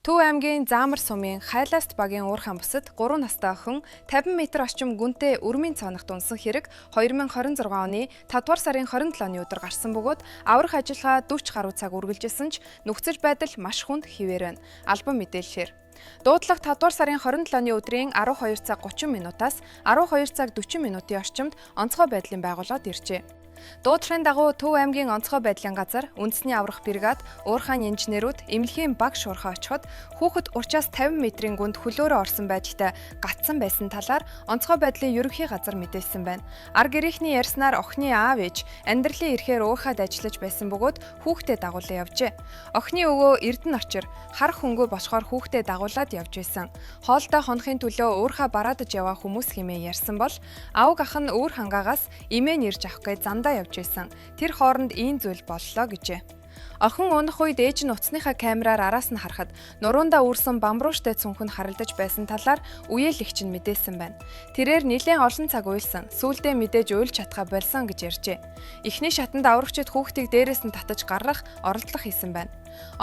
Төв аймгийн Заамар сумын Хайлааст багийн уурхаан бусад 3 настай охин 50 м орчим гүнтэй өрмийн цооногт унсан хэрэг 2026 оны 5 дугаар сарын 27-ны өдөр гарсан бөгөөд аврах ажиллагаа 40 гаруй цаг үргэлжилсэн ч нөхцөл байдал маш хүнд хിവэр байна. Албан мэдээлэлээр дуудлага 5 дугаар сарын 27-ны өдрийн 12 цаг 30 минутаас 12 цаг 40 минутын орчимд онцгой байдлын байгууллагад иржээ. Дуудлагын дагуу Төв аймгийн онцгой байдлын газар үндэсний аврах бригад уурхаан инженерүүд эмнэлгийн баг шуурхаа очиход хүүхэд урчаас 50 м-ийн гүнд хөлөөрөө орсон байжтай гатсан байсан талаар онцгой байдлын ерөнхий газар мэдээлсэн байна. Ар гэрийнхний ярьснаар охины аав ээж амьдралын эрхээр уурхаад ажиллаж байсан бөгөөд хүүхдэд дагуулan явжээ. Охины өвөө Эрдэнэ очир хар хөнгөө босхоор хүүхдэд дагуулад явж байсан. Хоолтой хонохын төлөө уурхаа бараадаж яваа хүмүүс хэмээн ярьсан бол авг ах нь өөр хангаагаас имэн ирж авах гэж зандаа явж байсан. Тэр хооронд ийм зүйл боллоо гэжээ. Охин унах үед ээж нь утасныхаа камераар араас нь харахад нуруундаа үрсэн бамбрууштай цүнх нь харагдаж байсан талаар үеэлэгч нь мэдээсэн байна. Тэрээр нэлээд олон цаг уйлсан, сүүлдээ мэдээж уйлж чадхаа болсон гэж ярьжээ. Эхний шатанд аврагчид хүүхдийг дээрээс нь татаж гаргах оролдлого хийсэн байна.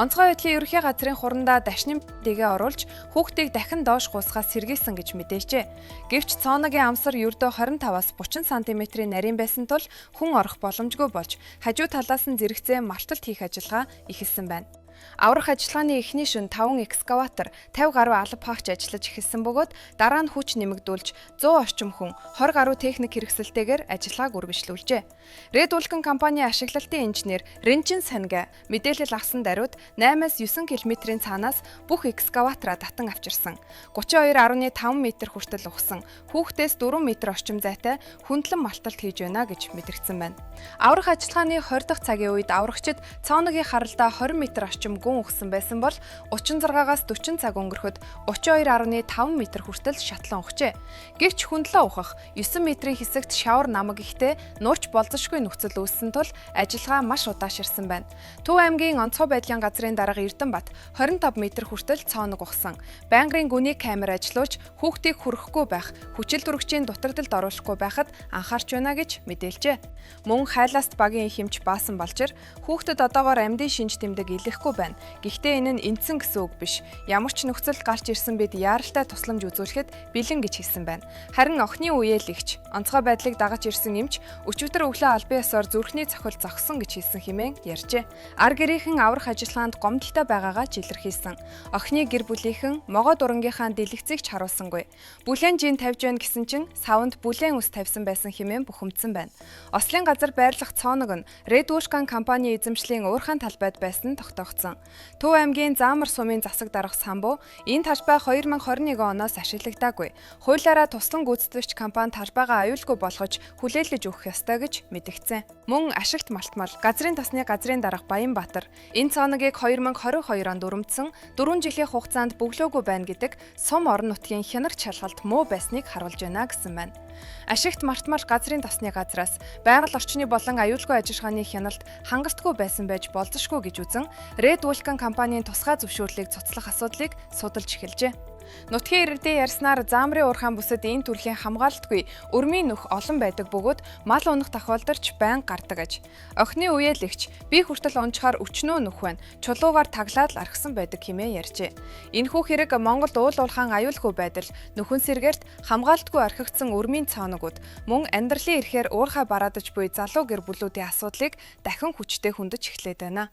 Онцгой байдлын ерөнхий газрын хурандаа дашны дэгээ оруулж хүүхдийг дахин доош гусгаас сэргийлсэн гэж мэдээжээ. Гэвч цооногийн амсар ердөө 25-аас 30 см-ийн нарийн байсан тул хүн орох боломжгүй болж хажуу талаас нь зэрэгцээ малталт хийх ажиллагаа эхэлсэн байна. Аврах ажиллагааны эхний шөнө 5 экскаватор 50 гаруй алба хаагч ажиллаж эхэлсэн бөгөөд дараа нь хүч нэмэгдүүлж 100 орчим хүн 20 гаруй техник хэрэгсэлтэйгээр ажиллагааг үргэлжлүүлжээ. Red Vulcan компани ашиглалтын инженер Ренжин Санга мэдээлэл авсан даруйд 8-9 км-ийн цаанаас бүх экскаватораа татан авчирсан. 32.5 м хүртэл ухсан. Хүүхдээс 4 м орчим зайтай хөндлөн малталт хийж байна гэж мэдэгдсэн байна. Аврах ажиллагааны 20 дахь цагийн үед аврагчид цооногийн харалдаа 20 м орчим гүн ухсан байсан бол 36-аас 40 цаг өнгөрөхөд 32.5 м хүртэл шатлан ухжээ. Гэвч хөндлөө ухах 9 м-ийн хэсэгт шавар намаг ихтэй нурч болзошгүй нөхцөл үүссэн тул ажиллагаа маш удааширсан байна. Төв аймгийн онцгой байдлын газрын дарга Эрдэнэбат 25 м хүртэл цооног ухсан. Байнгын гүний камер ажиллуулж хүүхдийг хүрэхгүй байх, хүчил дүрэгчийн дутагдалд оруулахгүй байхад анхаарч байна гэж мэдээлжээ. Мөн Хайлааст багийн их эмч Баасан Балчир хүүхдэд одоогоор амьдын шинж тэмдэг илэхгүй байна. Гэхдээ энэ нь эндсэн гэсэн үг биш. Ямар ч нөхцөлд гарч ирсэн бид яаралтай тусламж үзүүлэхэд бэлэн гэж хэлсэн байна. Харин охины үеэлэгч онцгой байдлыг дагаж ирсэн эмч өчигдөр өглөө албан ёсоор зүрхний цохил зогсон гэж хэлсэн хэмээн ярьжээ. Ар гэрийнхэн аврах ажиллагаанд гомдолтой байгаагаа илэрхийлсэн. Охины гэр бүлийнхэн могоо дурангийнхаа дэлгэцийг ч харуулсангүй. Бүлээн жин тавьж байна гэсэн чинь савнд бүлээн ус тавьсан байсан хэмээн бухимдсан байна. Ослын газар байрлах цооног нь Red Vulcan компани эзэмшлийн уурхаан талбайд байсан тогтоогдсон. Төв аймгийн Заамар сумын засаг дарга Самбуу энэ талбай 2021 оноос ашиглагдаагүй. Хуулиараа туслан гүйцэтгэгч компани талбайгаа аюулгүй болгож хүлээлгэж өгөх ёстой гэж мэдэгдсэн. Мөн ашигт малтмал газрын тосны газрын дарга Баянбаатар энэ цооногийг 2022 онд өрөмдсөн 4 жилийн хугацаанд бөглөөгүй байна гэдэг сум орон нутгийн хянагч шалгалт муу байсныг харуулж байна гэсэн байна. Ашигт мартмал газрын тосны газраас байгаль орчны болон аюулгүй ажиллагааны хяналт хангалтгүй байсан байж болзошгүй гэж үзэн Red Vulcan компанийн тусгай зөвшөөрлийг цуцлах асуудлыг судалж эхэлжээ. Нутгийн иргэдийн ярьснаар Заамрын уурхаан бүсэд энэ төрлийн хамгаалтгүй өрмийн нөх олон байдаг бөгөөд мал унах тохиолдолч байнга гардаг аж. Охины үеэлэгч би хүртэл унчхаар өчнөө нөх байна. Чулуугаар таглаад л архсан байдаг хэмээн ярьжээ. Энэхүү хэрэг Монголд уул уурхаан аюулгүй байдал, нөхөн сэргээрт хамгаалтгүй орхигдсон өрмийн цооногуд мөн амьдралын эрхээр уурхай бараадаж буй залуу гэр бүлүүдийн асуудлыг дахин хүчтэй хөндөж эхлээд байна.